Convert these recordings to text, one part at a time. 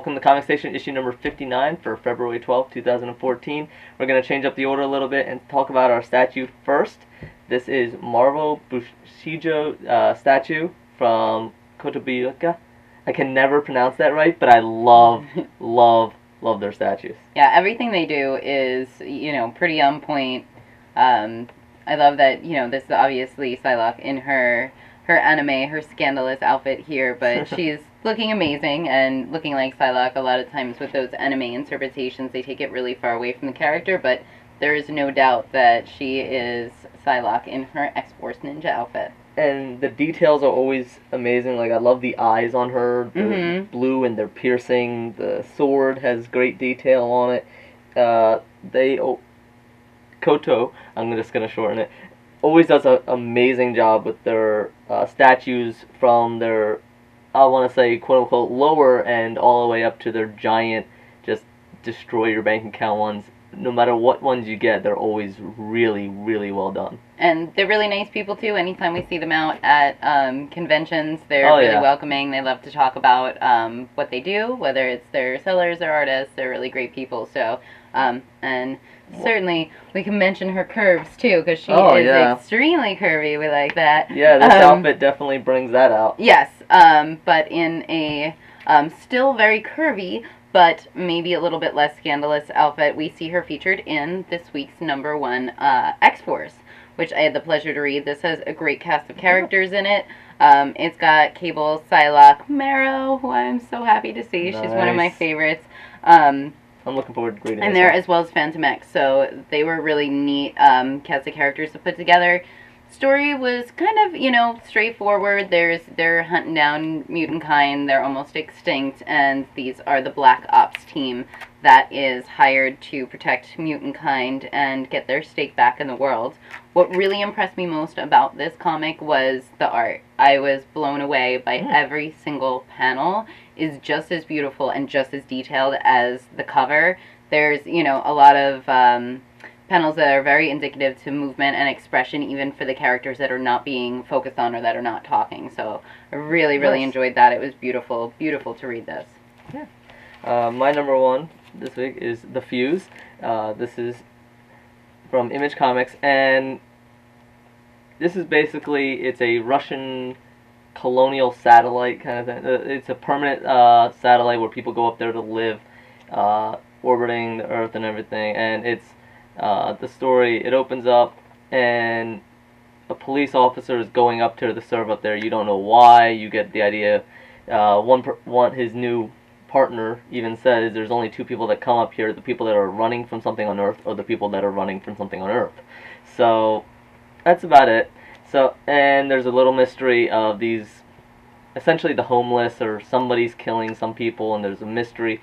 welcome to Comic Station issue number 59 for February 12th, 2014. We're going to change up the order a little bit and talk about our statue first. This is Marvel Bushido statue from Kotobukiya. I can never pronounce that right, but I love their statues. Yeah, everything they do is, pretty on point. I love that, this is obviously Sherlock in her anime, her scandalous outfit here, but she's looking amazing and looking like Sherlock. A lot of times with those anime interpretations, they take it really far away from the character, but there is no doubt that she is Sherlock in her XForce ninja outfit. And the details are always amazing. Like, I love the eyes on her. They're blue and they're piercing. The sword has great detail on it. Koto, I'm just going to shorten it, always does an amazing job with their statues from their, I want to say, quote-unquote, lower end all the way up to their giant, just destroy your bank account ones. No matter what ones you get, they're always really, really well done. And they're really nice people, too. Anytime we see them out at conventions, they're really welcoming. They love to talk about what they do, whether it's their sellers or artists. They're really great people. So, and certainly we can mention her curves, too, because she is extremely curvy. We like that. Yeah, this outfit definitely brings that out. Yes, but in a still very curvy, but maybe a little bit less scandalous outfit, we see her featured in this week's #1 X-Force, which I had the pleasure to read. This has a great cast of characters in it. It's got Cable, Psylocke, Marrow, who I'm so happy to see. Nice. She's one of my favorites. I'm looking forward to reading and there as well as Phantom X, so they were really neat cast of characters to put together. Story was kind of, straightforward. They're hunting down mutant kind. They're almost extinct, and these are the Black Ops team that is hired to protect mutant kind and get their stake back in the world. What really impressed me most about this comic was the art. I was blown away by every single panel is just as beautiful and just as detailed as the cover. There's, a lot of panels that are very indicative to movement and expression, even for the characters that are not being focused on or that are not talking. So I really, really enjoyed that. It was beautiful, beautiful to read this. Yeah. My #1 this week is The Fuse. This is from Image Comics, and this is basically, it's a Russian colonial satellite kind of thing. It's a permanent satellite where people go up there to live, orbiting the Earth and everything, and it's the story, it opens up and a police officer is going up to the serve up there. You don't know why. You get the idea. His new partner even says there's only two people that come up here, the people that are running from something on Earth or the people that are running from something on Earth. So that's about it. So, and there's a little mystery of these, essentially the homeless, or somebody's killing some people, and there's a mystery.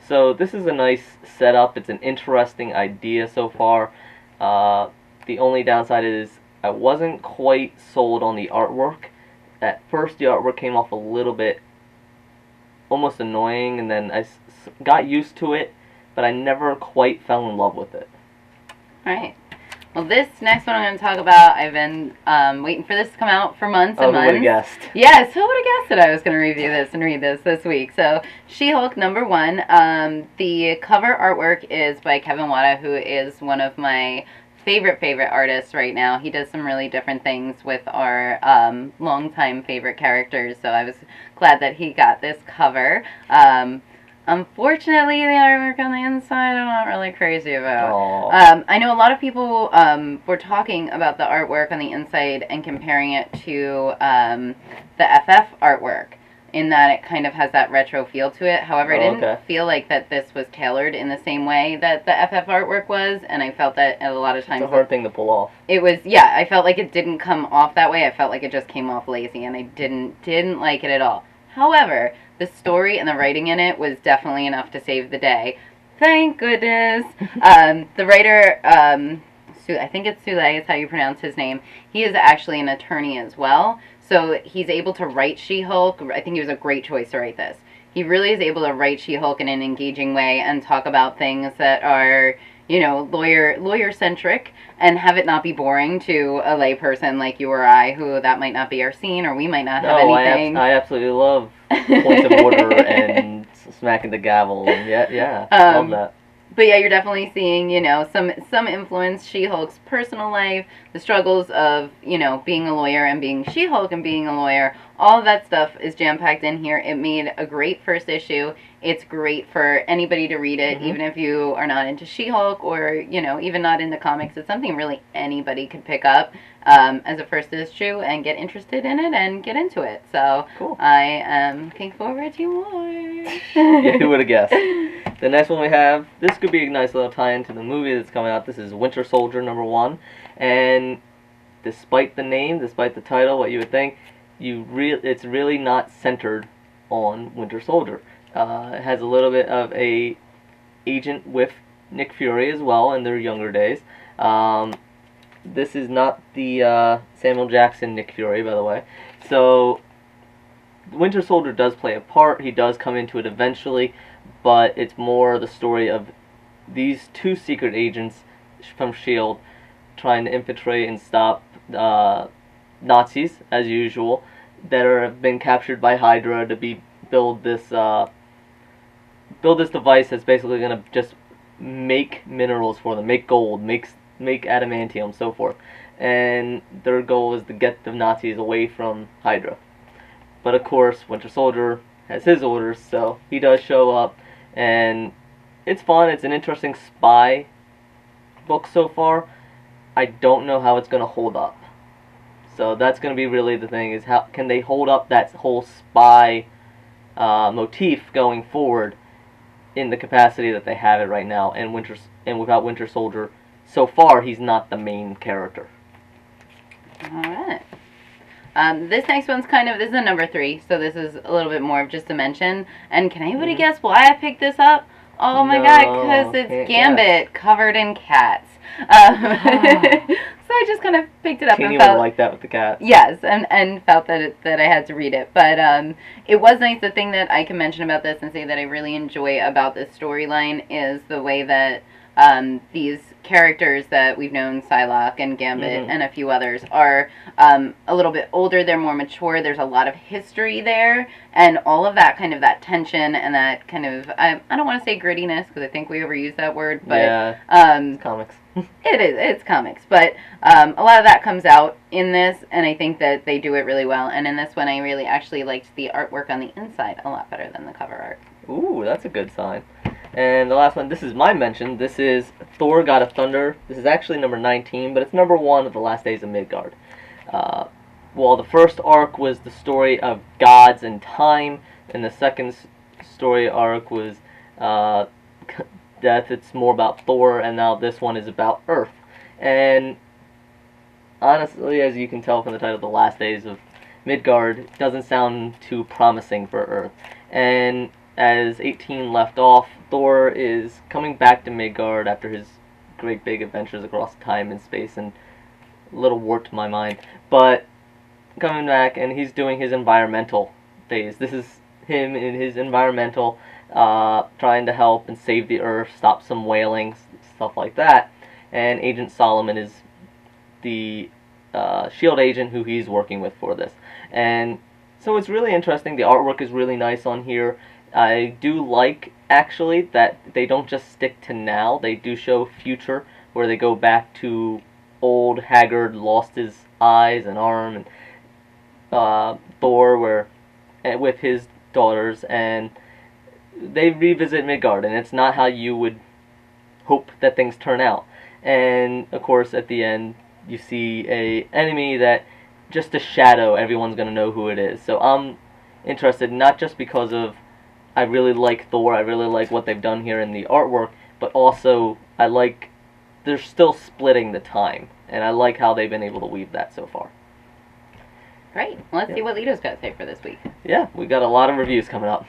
So this is a nice setup. It's an interesting idea so far. The only downside is I wasn't quite sold on the artwork. At first the artwork came off a little bit almost annoying, and then I got used to it, but I never quite fell in love with it. Alright. Well, this next one I'm going to talk about, I've been waiting for this to come out for months and months. Who would have guessed? Yes, who would have guessed that I was going to review this and read this week? So, She-Hulk #1. The cover artwork is by Kevin Wada, who is one of my favorite artists right now. He does some really different things with our longtime favorite characters, so I was glad that he got this cover. Unfortunately, the artwork on the inside I'm not really crazy about. I know a lot of people were talking about the artwork on the inside and comparing it to the FF artwork, in that it kind of has that retro feel to it. However, I didn't feel like that this was tailored in the same way that the FF artwork was, and I felt that a lot of times... It's a hard thing to pull off. It was, yeah, I felt like it didn't come off that way. I felt like it just came off lazy, and I didn't like it at all. However, the story and the writing in it was definitely enough to save the day. Thank goodness. The writer, I think it's Sule is how you pronounce his name. He is actually an attorney as well. So he's able to write She-Hulk. I think he was a great choice to write this. He really is able to write She-Hulk in an engaging way and talk about things that are, lawyer-centric, and have it not be boring to a layperson like you or I, who that might not be our scene, or we might not have anything. I absolutely love points of order and smacking the gavel. And yeah, love that. But yeah, you're definitely seeing, you know, some influence, She-Hulk's personal life, the struggles of, you know, being a lawyer and being She-Hulk and being a lawyer. All of that stuff is jam-packed in here. It made a great first issue. It's great for anybody to read it, even if you are not into She-Hulk or, you know, even not into comics. It's something really anybody could pick up as a first issue and get interested in it and get into it. So cool. I am looking forward to more. Yeah, who would have guessed? The next one we have, this could be a nice little tie-in to the movie that's coming out. This is Winter Soldier #1, and despite the name, despite the title, what you would think, it's really not centered on Winter Soldier. It has a little bit of a agent with Nick Fury as well in their younger days. This is not the Samuel Jackson Nick Fury, by the way. So Winter Soldier does play a part. He does come into it eventually, but it's more the story of these two secret agents from S.H.I.E.L.D. trying to infiltrate and stop Nazis, as usual, that have been captured by Hydra to build this device that's basically going to just make minerals for them, make gold, make adamantium, so forth. And their goal is to get the Nazis away from Hydra. But of course, Winter Soldier has his orders, so he does show up, and it's fun. It's an interesting spy book so far. I don't know how it's going to hold up. So that's going to be really the thing, is how can they hold up that whole spy motif going forward in the capacity that they have it right now, and without Winter Soldier. So far, he's not the main character. Alright. This next one's this is a #3, so this is a little bit more of just a mention. And can anybody guess why I picked this up? Oh my god, because it's Gambit covered in cats. So I just kind of picked it up and felt like that with the cats. Yes, and felt that I had to read it. But it was nice. The thing that I can mention about this and say that I really enjoy about this storyline is the way that these characters that we've known, Psylocke and Gambit and a few others, are a little bit older. They're more mature. There's a lot of history there, and all of that kind of that tension and that kind of I don't want to say grittiness because I think we overuse that word, but it's comics. It's comics, but a lot of that comes out in this, and I think that they do it really well. And in this one, I really actually liked the artwork on the inside a lot better than the cover art. Ooh, that's a good sign. And the last one, this is my mention. This is Thor: God of Thunder. This is actually #19, but it's #1 of the Last Days of Midgard. Well, the first arc was the story of gods and time, and the second story arc was death. It's more about Thor, and now this one is about Earth. And honestly, as you can tell from the title, The Last Days of Midgard doesn't sound too promising for Earth. And as 18 left off, Thor is coming back to Midgard after his great big adventures across time and space, and a little warped my mind. But coming back, and he's doing his environmental phase. This is him in his environmental, trying to help and save the Earth, stop some whaling, stuff like that. And Agent Solomon is the S.H.I.E.L.D. agent who he's working with for this. And so it's really interesting. The artwork is really nice on here. I do like, actually, that they don't just stick to now. They do show future, where they go back to old Haggard, lost his eyes and arm, and Thor, with his daughters, and they revisit Midgard, and it's not how you would hope that things turn out. And, of course, at the end, you see a enemy that, just a shadow, everyone's going to know who it is. So I'm interested, not just because of I really like Thor, I really like what they've done here in the artwork, but also I like they're still splitting the time, and I like how they've been able to weave that so far. Great. Let's see what Lito's got to say for this week. Yeah, we got a lot of reviews coming up.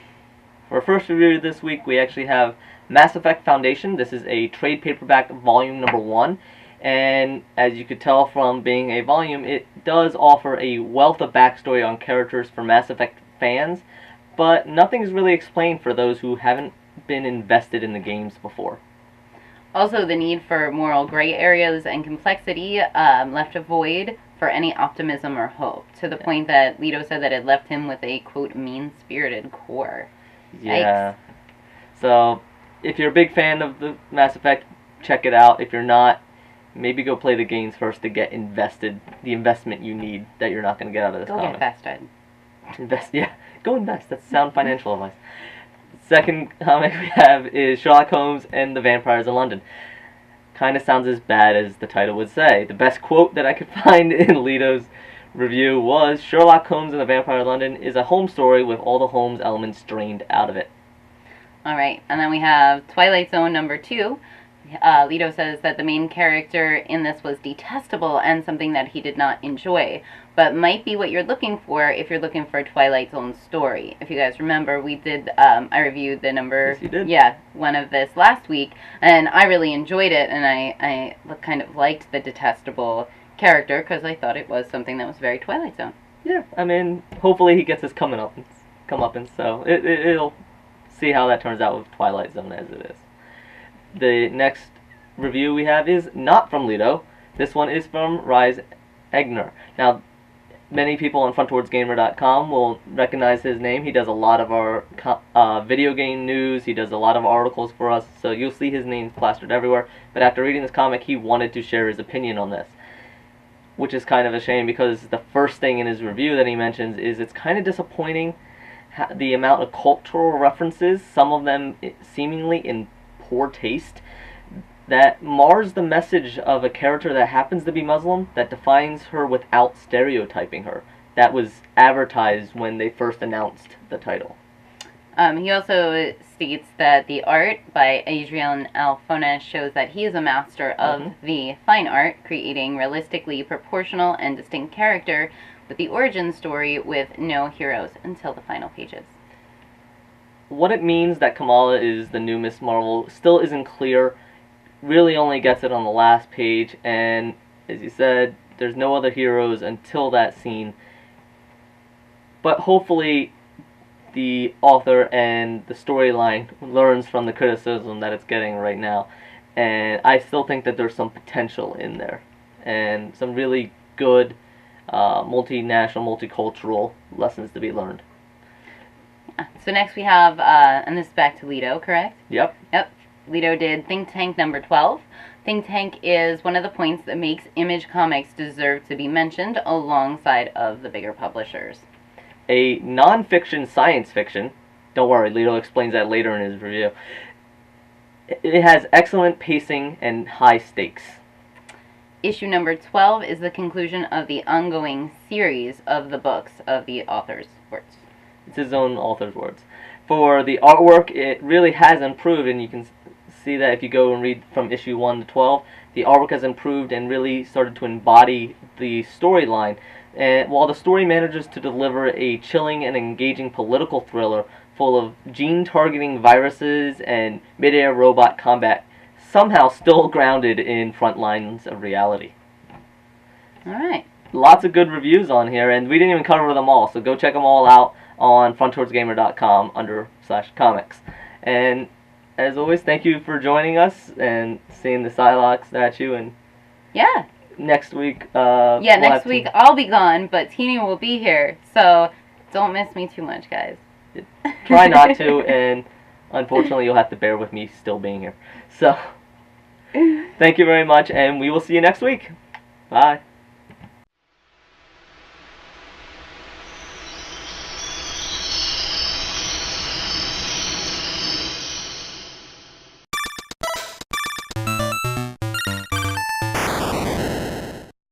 For our first review this week, we actually have Mass Effect Foundation. This is a trade paperback volume #1, and as you could tell from being a volume, it does offer a wealth of backstory on characters for Mass Effect fans, but nothing is really explained for those who haven't been invested in the games before. Also, the need for moral gray areas and complexity left a void for any optimism or hope, to the point that Lito said that it left him with a, quote, mean-spirited core. Yeah, So, if you're a big fan of the Mass Effect, check it out. If you're not, maybe go play the games first to get the investment you need that you're not going to get out of this comic. Go get invested. Invest, yeah. Go invest. That's sound financial advice. Second comic we have is Sherlock Holmes and the Vampires of London. Kind of sounds as bad as the title would say. The best quote that I could find in Lito's review was, Sherlock Holmes and the Vampire of London is a Holmes story with all the Holmes elements drained out of it. Alright, and then we have Twilight Zone number 2. Lito says that the main character in this was detestable and something that he did not enjoy, but might be what you're looking for if you're looking for a Twilight Zone story. If you guys remember, we did, I reviewed the number, yes, you did. Yeah, one of this last week, and I really enjoyed it, and I kind of liked the detestable character because I thought it was something that was very Twilight Zone. Yeah, I mean, hopefully he gets his comeuppance, so it'll see how that turns out with Twilight Zone as it is. The next review we have is not from Lito. This one is from Rhys Egner. Now, many people on FrontTowardsGamer.com will recognize his name. He does a lot of our video game news. He does a lot of articles for us, so you'll see his name plastered everywhere. But after reading this comic, he wanted to share his opinion on this, which is kind of a shame because the first thing in his review that he mentions is it's kind of disappointing the amount of cultural references, some of them seemingly in poor taste, that mars the message of a character that happens to be Muslim, that defines her without stereotyping her. That was advertised when they first announced the title. He also states that the art by Adrian Alphonse shows that he is a master of the fine art, creating realistically proportional and distinct character with the origin story with no heroes until the final pages. What it means that Kamala is the new Miss Marvel still isn't clear. Really only gets it on the last page, and as you said, there's no other heroes until that scene. But hopefully the author and the storyline learns from the criticism that it's getting right now. And I still think that there's some potential in there, and some really good multinational, multicultural lessons to be learned. So next we have, and this is back to Lito, correct? Yep. Yep. Lito did Think Tank number 12. Think Tank is one of the points that makes Image Comics deserve to be mentioned alongside of the bigger publishers. A non-fiction science fiction, don't worry, Lito explains that later in his review. It has excellent pacing and high stakes. Issue number 12 is the conclusion of the ongoing series of the books of the author's words. It's his own author's words. For the artwork, it really has improved, and you can see that if you go and read from issue 1 to 12. The artwork has improved and really started to embody the storyline. And while the story manages to deliver a chilling and engaging political thriller full of gene-targeting viruses and mid-air robot combat, somehow still grounded in front lines of reality. Alright. Lots of good reviews on here, and we didn't even cover them all, so go check them all out on FrontTowardsGamer.com /comics. And as always, thank you for joining us and seeing the Psylocke statue. And yeah, next week, next week I'll be gone, but Teeny will be here, so don't miss me too much, guys. Try not to, and unfortunately you'll have to bear with me still being here. So, thank you very much, and we will see you next week. Bye.